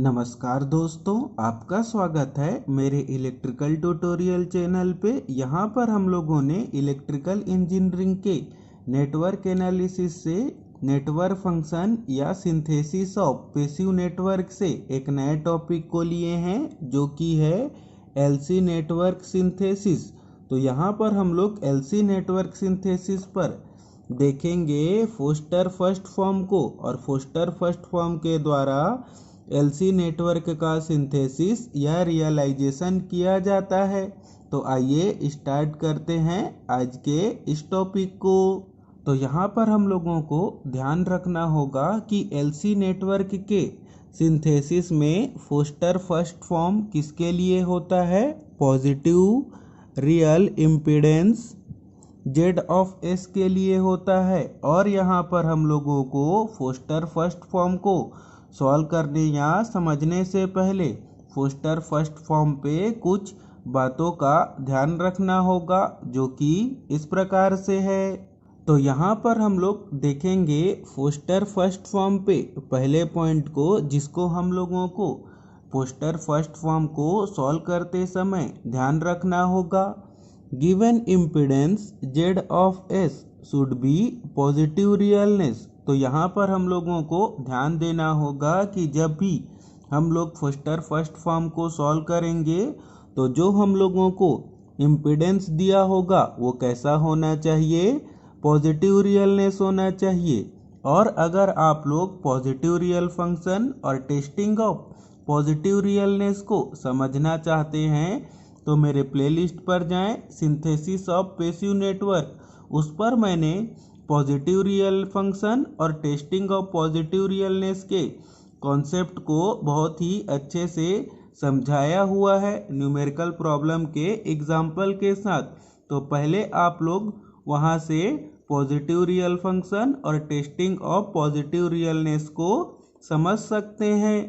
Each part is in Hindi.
नमस्कार दोस्तों, आपका स्वागत है मेरे इलेक्ट्रिकल ट्यूटोरियल चैनल पे। यहाँ पर हम लोगों ने इलेक्ट्रिकल इंजीनियरिंग के नेटवर्क एनालिसिस से नेटवर्क फंक्शन या सिंथेसिस ऑफ पैसिव नेटवर्क से एक नए टॉपिक को लिए हैं, जो कि है एलसी नेटवर्क सिंथेसिस। तो यहाँ पर हम लोग एलसी नेटवर्क सिंथेसिस पर देखेंगे फोस्टर फर्स्ट फॉर्म को, और फोस्टर फर्स्ट फॉर्म के द्वारा एलसी नेटवर्क का सिंथेसिस या रियलाइजेशन किया जाता है। तो आइए स्टार्ट करते हैं आज के इस टॉपिक को। तो यहाँ पर हम लोगों को ध्यान रखना होगा कि एलसी नेटवर्क के सिंथेसिस में फोस्टर फर्स्ट फॉर्म किसके लिए होता है? Positive real impedance Z of S के लिए होता है। और यहाँ पर हम लोगों को फोस्टर फर्स्ट फॉर्म को सॉल्व करने या समझने से पहले फोस्टर फर्स्ट फॉर्म पे कुछ बातों का ध्यान रखना होगा, जो कि इस प्रकार से है। तो यहाँ पर हम लोग देखेंगे फोस्टर फर्स्ट फॉर्म पे पहले पॉइंट को, जिसको हम लोगों को फोस्टर फर्स्ट फॉर्म को सॉल्व करते समय ध्यान रखना होगा। Given impedance Z of S should be positive realness. तो यहाँ पर हम लोगों को ध्यान देना होगा कि जब भी हम लोग फोस्टर फर्स्ट फॉर्म को सॉल्व करेंगे तो जो हम लोगों को इम्पीडेंस दिया होगा वो कैसा होना चाहिए? पॉजिटिव रियलनेस होना चाहिए। और अगर आप लोग पॉजिटिव रियल फंक्शन और टेस्टिंग ऑफ पॉजिटिव रियलनेस को समझना चाहते हैं तो मेरे प्लेलिस्ट पर जाएं, सिंथेसिस ऑफ पैसिव नेटवर्क। उस पर मैंने पॉजिटिव रियल फंक्शन और टेस्टिंग ऑफ पॉजिटिव रियलनेस के कॉन्सेप्ट को बहुत ही अच्छे से समझाया हुआ है, न्यूमेरिकल प्रॉब्लम के एग्जाम्पल के साथ। तो पहले आप लोग वहां से पॉजिटिव रियल फंक्शन और टेस्टिंग ऑफ पॉजिटिव रियलनेस को समझ सकते हैं।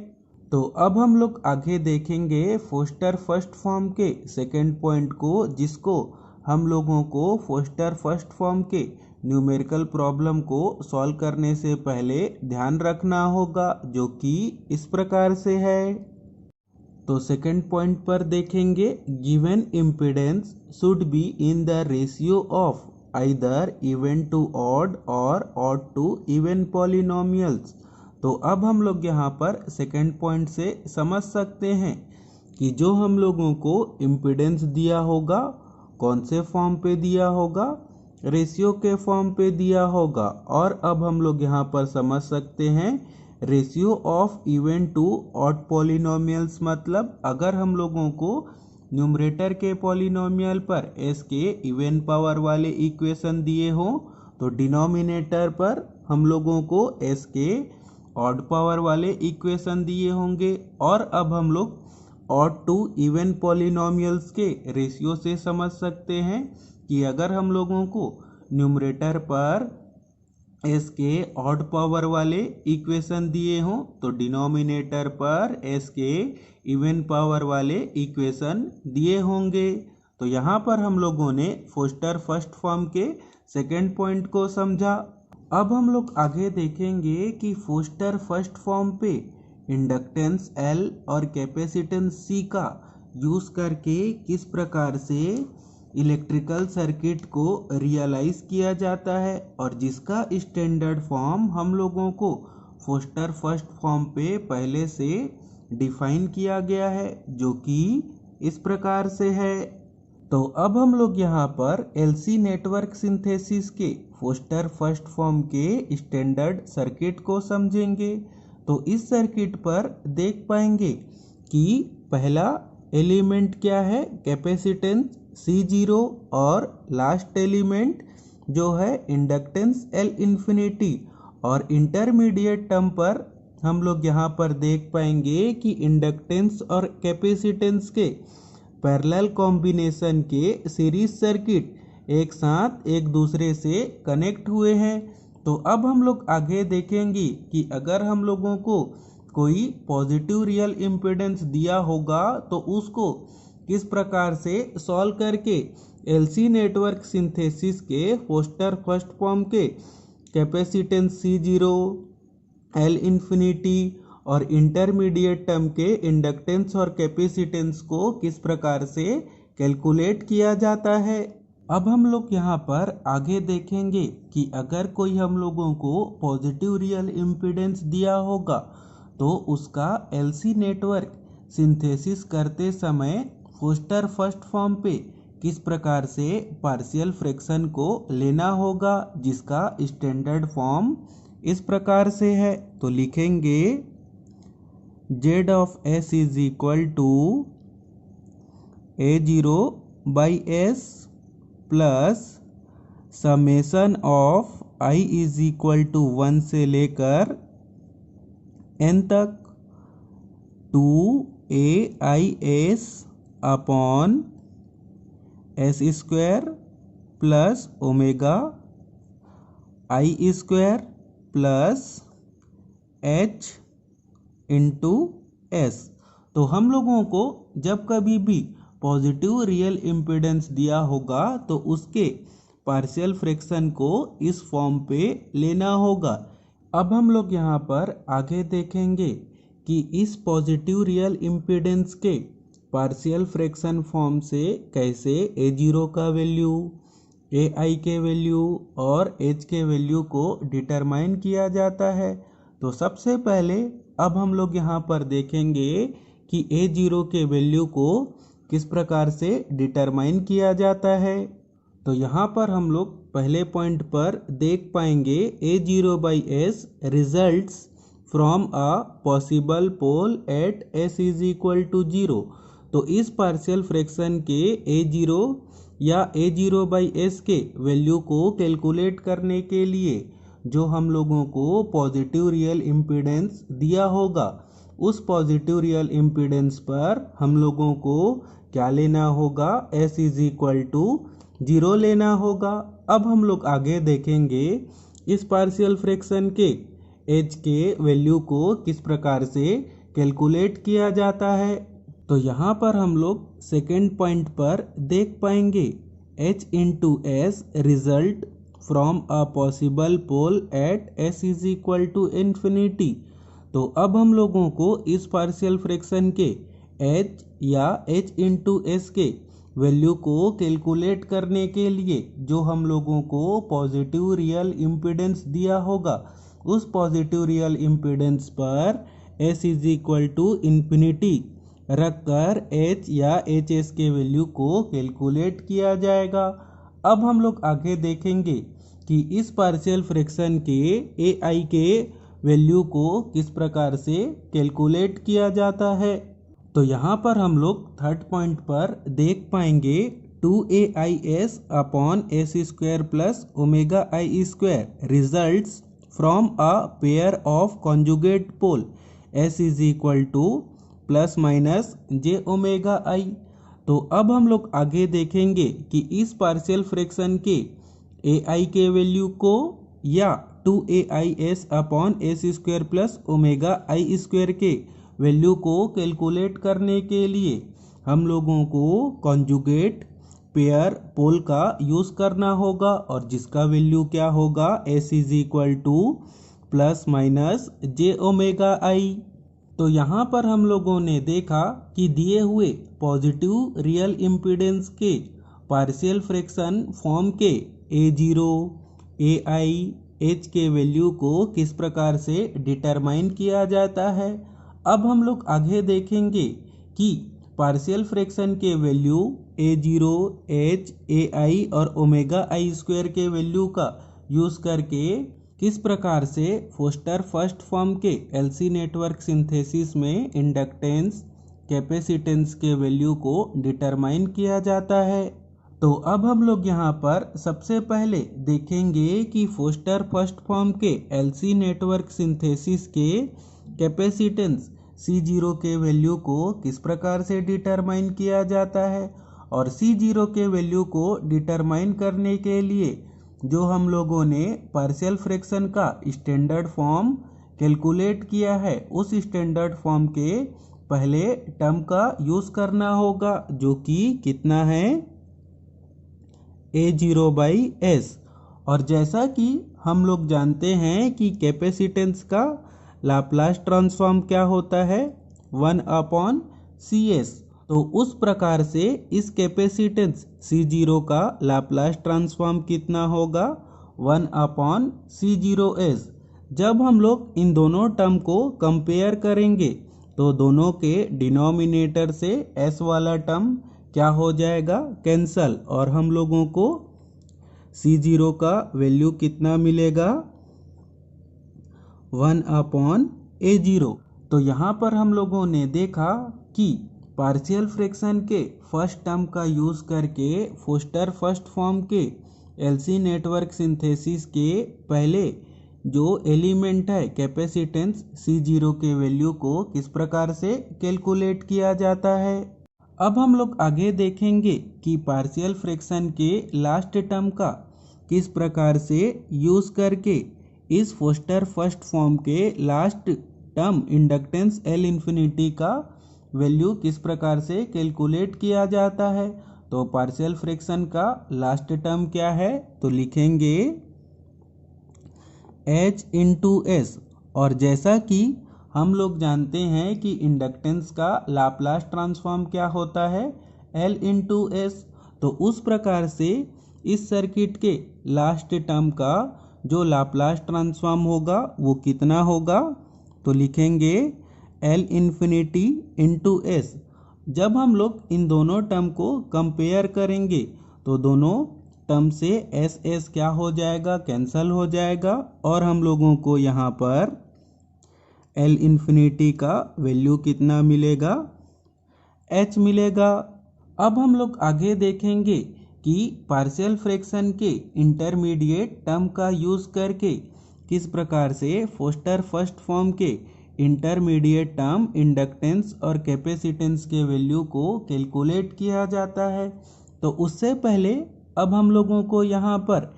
तो अब हम लोग आगे देखेंगे फोस्टर फर्स्ट फॉर्म के सेकेंड पॉइंट को, जिसको हम लोगों को फोस्टर फर्स्ट फॉर्म के न्यूमेरिकल प्रॉब्लम को सॉल्व करने से पहले ध्यान रखना होगा, जो कि इस प्रकार से है। तो सेकेंड पॉइंट पर देखेंगे, given impedance should be in the ratio of either even to odd और ऑड टू इवन पॉलिनोमियल्स। तो अब हम लोग यहाँ पर सेकेंड पॉइंट से समझ सकते हैं कि जो हम लोगों को इम्पीडेंस दिया होगा, कौन से फॉर्म पे दिया होगा? रेशियो के फॉर्म पे दिया होगा। और अब हम लोग यहाँ पर समझ सकते हैं ratio of even to odd polynomials, मतलब अगर हम लोगों को न्यूमरेटर के पॉलिनोमियल पर एस के इवन पावर वाले इक्वेशन दिए हो तो डिनोमिनेटर पर हम लोगों को एस के ऑड पावर वाले इक्वेशन दिए होंगे। और अब हम लोग ऑड टू इवन पॉलिनोमियल्स के रेशियो से समझ सकते हैं कि अगर हम लोगों को न्यूमरेटर पर एस के ऑड पावर वाले इक्वेशन दिए हों तो डिनोमिनेटर पर एस के इवन पावर वाले इक्वेशन दिए होंगे। तो यहाँ पर हम लोगों ने फोस्टर फर्स्ट फॉर्म के सेकेंड पॉइंट को समझा। अब हम लोग आगे देखेंगे कि फोस्टर फर्स्ट फॉर्म पे इंडक्टेंस L और कैपेसिटेंस C का यूज़ करके किस प्रकार से इलेक्ट्रिकल सर्किट को रियलाइज किया जाता है, और जिसका स्टैंडर्ड फॉर्म हम लोगों को फोस्टर फर्स्ट फॉर्म पे पहले से डिफाइन किया गया है, जो कि इस प्रकार से है। तो अब हम लोग यहाँ पर एलसी नेटवर्क सिंथेसिस के फोस्टर फर्स्ट फॉर्म के स्टैंडर्ड सर्किट को समझेंगे। तो इस सर्किट पर देख पाएंगे कि पहला एलिमेंट क्या है? कैपेसिटेंस C0, और लास्ट एलिमेंट जो है इंडक्टेंस L इन्फिनिटी। और इंटरमीडिएट टर्म पर हम लोग यहाँ पर देख पाएंगे कि इंडक्टेंस और कैपेसिटेंस के पैरेलल कॉम्बिनेशन के सीरीज सर्किट एक साथ एक दूसरे से कनेक्ट हुए हैं। तो अब हम लोग आगे देखेंगे कि अगर हम लोगों को कोई पॉजिटिव रियल इम्पीडेंस दिया होगा तो उसको किस प्रकार से सॉल्व करके एलसी नेटवर्क सिंथेसिस के फोस्टर फर्स्ट फॉर्म के कैपेसिटेंस C0, L इन्फिनिटी और इंटरमीडिएट टर्म के इंडक्टेंस और कैपेसिटेंस को किस प्रकार से कैलकुलेट किया जाता है। अब हम लोग यहाँ पर आगे देखेंगे कि अगर कोई हम लोगों को पॉजिटिव रियल इम्पीडेंस दिया होगा तो उसका एलसी नेटवर्क सिंथेसिस करते समय फोस्टर फर्स्ट फॉर्म पे किस प्रकार से पार्शियल फ्रैक्शन को लेना होगा, जिसका स्टैंडर्ड फॉर्म इस प्रकार से है। तो लिखेंगे Z of S is equal to A0/S plus summation of I is equal to 1 से लेकर n तक 2AIS upon S square plus omega I square plus H into S। तो हम लोगों को जब कभी भी पॉजिटिव रियल इम्पीडेंस दिया होगा तो उसके पार्शियल फ्रैक्शन को इस फॉर्म पे लेना होगा। अब हम लोग यहाँ पर आगे देखेंगे कि इस पॉजिटिव रियल इम्पीडेंस के पार्शियल फ्रैक्शन फॉर्म से कैसे A0 का वैल्यू, AI के वैल्यू और H के वैल्यू को डिटरमाइन किया जाता है। तो सबसे पहले अब हम लोग यहाँ पर देखेंगे कि A0 के वैल्यू को किस प्रकार से डिटरमाइन किया जाता है। तो यहाँ पर हम लोग पहले पॉइंट पर देख पाएंगे A0/S results from a possible pole at S is equal to 0। तो इस पार्शियल फ्रैक्शन के A0 या A0/S के वैल्यू को कैलकुलेट करने के लिए जो हम लोगों को पॉजिटिव रियल इम्पीडेंस दिया होगा, उस पॉजिटिव रियल इम्पीडेंस पर हम लोगों को क्या लेना होगा, S इज इक्वल टू 0 लेना होगा। अब हम लोग आगे देखेंगे इस पार्शियल फ्रैक्शन के H के वैल्यू को किस प्रकार से कैलकुलेट किया जाता है। तो यहाँ पर हम लोग सेकेंड पॉइंट पर देख पाएंगे H into S result from a possible pole at S is equal to infinity. तो अब हम लोगों को इस पार्शियल फ्रैक्शन के H या H इंटू S के वैल्यू को कैलकुलेट करने के लिए जो हम लोगों को पॉजिटिव रियल इम्पीडेंस दिया होगा, उस पॉजिटिव रियल इम्पीडेंस पर S is equal to infinity रखकर H या HS के वैल्यू को कैलकुलेट किया जाएगा। अब हम लोग आगे देखेंगे कि इस पार्शियल फ्रैक्शन के AI के वैल्यू को किस प्रकार से कैलकुलेट किया जाता है। तो यहाँ पर हम लोग थर्ड पॉइंट पर देख पाएंगे 2AIS upon S square plus omega I square results from a pair of conjugate pole S is equal to plus minus J omega I। तो अब हम लोग आगे देखेंगे कि इस पार्शियल फ्रैक्शन के AI के वैल्यू को या 2AIS upon S square plus omega I square के वैल्यू को कैलकुलेट करने के लिए हम लोगों को कॉन्जुगेट पेयर पोल का यूज़ करना होगा और जिसका वैल्यू क्या होगा, S is equal to plus minus J omega I। तो यहाँ पर हम लोगों ने देखा कि दिए हुए पॉजिटिव रियल इम्पीडेंस के पार्शियल फ्रैक्शन फॉर्म के A0, AI, H के वैल्यू को किस प्रकार से डिटरमाइन किया जाता है। अब हम लोग आगे देखेंगे कि पार्शियल फ्रैक्शन के वैल्यू A0, H, AI और ओमेगा I स्क्वायर के वैल्यू का यूज़ करके किस प्रकार से फोस्टर फर्स्ट फॉर्म के LC नेटवर्क सिंथेसिस में इंडक्टेंस, कैपेसिटेंस के वैल्यू को डिटरमाइन किया जाता है। तो अब हम लोग यहाँ पर सबसे पहले देखेंगे कि फोस्टर फर्स्ट फॉर्म के LC नेटवर्क सिंथेसिस के कैपेसिटेंस C0 के वैल्यू को किस प्रकार से डिटरमाइन किया जाता है और C0 के वैल्यू को डिटरमाइन करने के लिए जो हम लोगों ने पार्शियल फ्रैक्शन का स्टैंडर्ड फॉर्म कैलकुलेट किया है, उस स्टैंडर्ड फॉर्म के पहले टर्म का यूज़ करना होगा जो कि कितना है, A0/S। और जैसा कि हम लोग जानते हैं कि कैपेसिटेंस का लाप्लास ट्रांसफॉर्म क्या होता है, 1/CS। तो उस प्रकार से इस कैपेसिटेंस C0 का लाप्लास ट्रांसफॉर्म कितना होगा, 1/C0S। जब हम लोग इन दोनों टर्म को कंपेयर करेंगे तो दोनों के डिनोमिनेटर से S वाला टर्म क्या हो जाएगा, कैंसल, और हम लोगों को C0 का वैल्यू कितना मिलेगा, 1/A0। तो यहाँ पर हम लोगों ने देखा कि पार्शियल फ्रैक्शन के फर्स्ट टर्म का यूज़ करके फोस्टर फर्स्ट फॉर्म के एलसी नेटवर्क सिंथेसिस के पहले जो एलिमेंट है कैपेसिटेंस C0 के वैल्यू को किस प्रकार से कैलकुलेट किया जाता है। अब हम लोग आगे देखेंगे कि पार्शियल फ्रैक्शन के लास्ट टर्म का किस प्रकार से यूज़ करके इस फोस्टर फर्स्ट फॉर्म के last term inductance L infinity का वैल्यू किस प्रकार से कैलकुलेट किया जाता है। तो पार्शियल फ्रैक्शन का लास्ट टर्म क्या है, तो लिखेंगे H इंटू एस। और जैसा कि हम लोग जानते हैं कि इंडक्टेंस का लाप्लास ट्रांसफॉर्म क्या होता है, L इंटू एस। तो उस प्रकार से इस सर्किट के लास्ट टर्म का जो लाप्लास ट्रांसफॉर्म होगा वो कितना होगा, तो लिखेंगे L इन्फिनिटी इंटू एस। जब हम लोग इन दोनों टर्म को कंपेयर करेंगे तो दोनों टर्म से एस एस क्या हो जाएगा, कैंसल हो जाएगा, और हम लोगों को यहाँ पर L इन्फिनिटी का वैल्यू कितना मिलेगा, H मिलेगा। अब हम लोग आगे देखेंगे कि पार्शियल फ्रैक्शन के इंटरमीडिएट टर्म का यूज़ करके किस प्रकार से फोस्टर फर्स्ट फॉर्म के इंटरमीडिएट टर्म इंडक्टेंस और कैपेसिटेंस के वैल्यू को कैलकुलेट किया जाता है। तो उससे पहले अब हम लोगों को यहाँ पर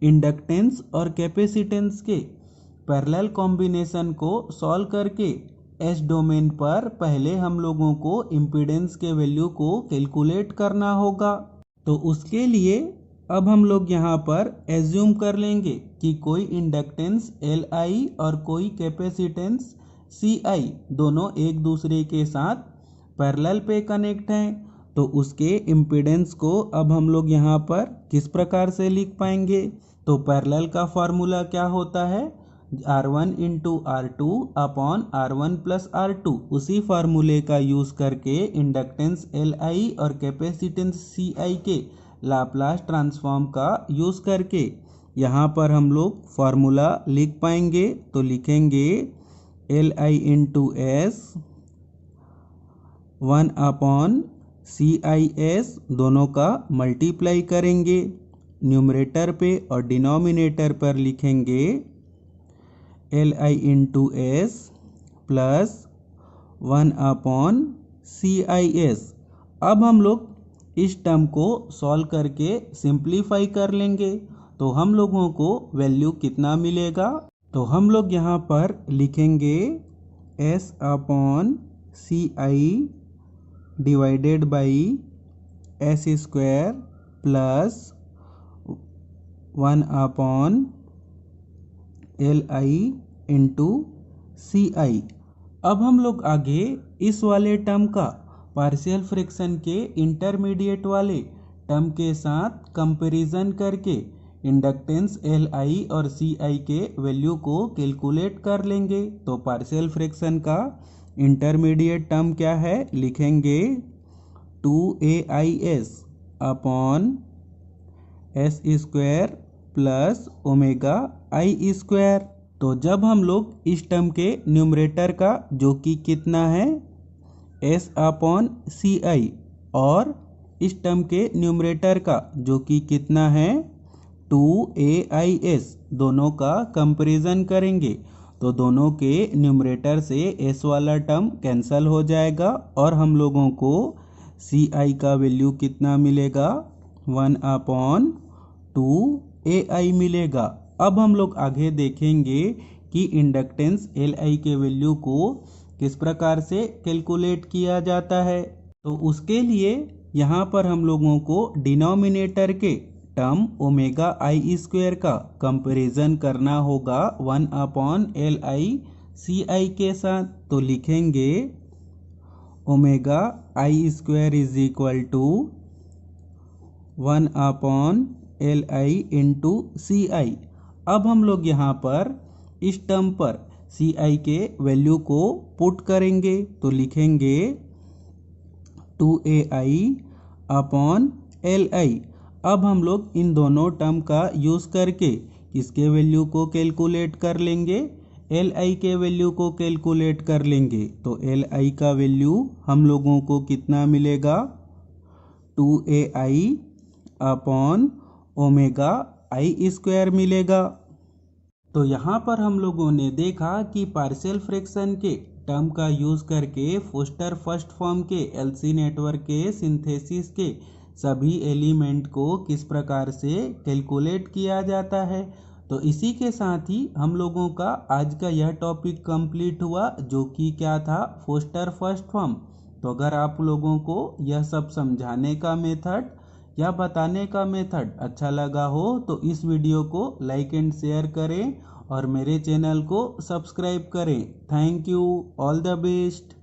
इंडक्टेंस और कैपेसिटेंस के पैरेलल कॉम्बिनेशन को सॉल्व करके एस डोमेन पर पहले हम लोगों को इम्पीडेंस के वैल्यू को कैलकुलेट करना होगा। तो उसके लिए अब हम लोग यहाँ पर एज्यूम कर लेंगे कि कोई इंडक्टेंस Li और कोई कैपेसिटेंस Ci दोनों एक दूसरे के साथ पैरेलल पे कनेक्ट हैं। तो उसके इम्पीडेंस को अब हम लोग यहाँ पर किस प्रकार से लिख पाएंगे, तो पैरेलल का फार्मूला क्या होता है, R1 into R2 upon R1 plus R2। उसी फार्मूले का यूज़ करके इंडक्टेंस Li और कैपेसिटेंस Ci के लाप्लास ट्रांसफॉर्म का यूज़ करके यहाँ पर हम लोग फार्मूला लिख पाएंगे। तो लिखेंगे Li इंटू एस 1/CIS, दोनों का मल्टीप्लाई करेंगे न्यूमरेटर पे और डिनोमिनेटर पर लिखेंगे Li into S plus 1/CIS। अब हम लोग इस टर्म को सॉल्व करके सिंप्लीफाई कर लेंगे तो हम लोगों को वैल्यू कितना मिलेगा, तो हम लोग यहाँ पर लिखेंगे S/CI divided by S square plus 1/Li into CI। अब हम लोग आगे इस वाले टर्म का पार्शियल फ्रैक्शन के इंटरमीडिएट वाले टर्म के साथ कंपैरिजन करके इंडक्टेंस Li और Ci के वैल्यू को कैलकुलेट कर लेंगे। तो पार्शियल फ्रैक्शन का इंटरमीडिएट टर्म क्या है, लिखेंगे 2AIS upon S square plus omega I square. तो जब हम लोग इस टर्म के न्यूमरेटर का जो कि कितना है S/CI और इस टर्म के न्यूमरेटर का जो कि कितना है 2AIS, दोनों का कंपैरिजन करेंगे तो दोनों के न्यूमरेटर से S वाला टर्म कैंसल हो जाएगा और हम लोगों को CI का वैल्यू कितना मिलेगा 1/2AI मिलेगा। अब हम लोग आगे देखेंगे कि इंडक्टेंस Li के वैल्यू को किस प्रकार से कैलकुलेट किया जाता है। तो उसके लिए यहाँ पर हम लोगों को डिनोमिनेटर के टर्म ओमेगा I स्क्वायर का कंपैरिजन करना होगा 1/Li सी आई के साथ, तो लिखेंगे omega I square is equal to 1/Li into C I. अब हम लोग यहाँ पर इस टर्म पर सी आई के वैल्यू को पुट करेंगे, तो लिखेंगे 2ai/Li। अब हम लोग इन दोनों टर्म का यूज़ करके इसके वैल्यू को कैलकुलेट कर लेंगे, Li के वैल्यू को कैलकुलेट कर लेंगे। तो Li का वैल्यू हम लोगों को कितना मिलेगा, 2ai/ओमेगा आई स्क्वायर मिलेगा। तो यहाँ पर हम लोगों ने देखा कि पार्शियल फ्रैक्शन के टर्म का यूज़ करके फोस्टर फर्स्ट फॉर्म के एलसी नेटवर्क के सिंथेसिस के सभी एलिमेंट को किस प्रकार से कैलकुलेट किया जाता है। तो इसी के साथ ही हम लोगों का आज का यह टॉपिक कंप्लीट हुआ, जो कि क्या था, फोस्टर फर्स्ट फॉर्म। तो अगर आप लोगों को यह सब समझाने का मेथड या बताने का मेथड अच्छा लगा हो तो इस वीडियो को लाइक एंड शेयर करें और मेरे चैनल को सब्सक्राइब करें। Thank you, all the best.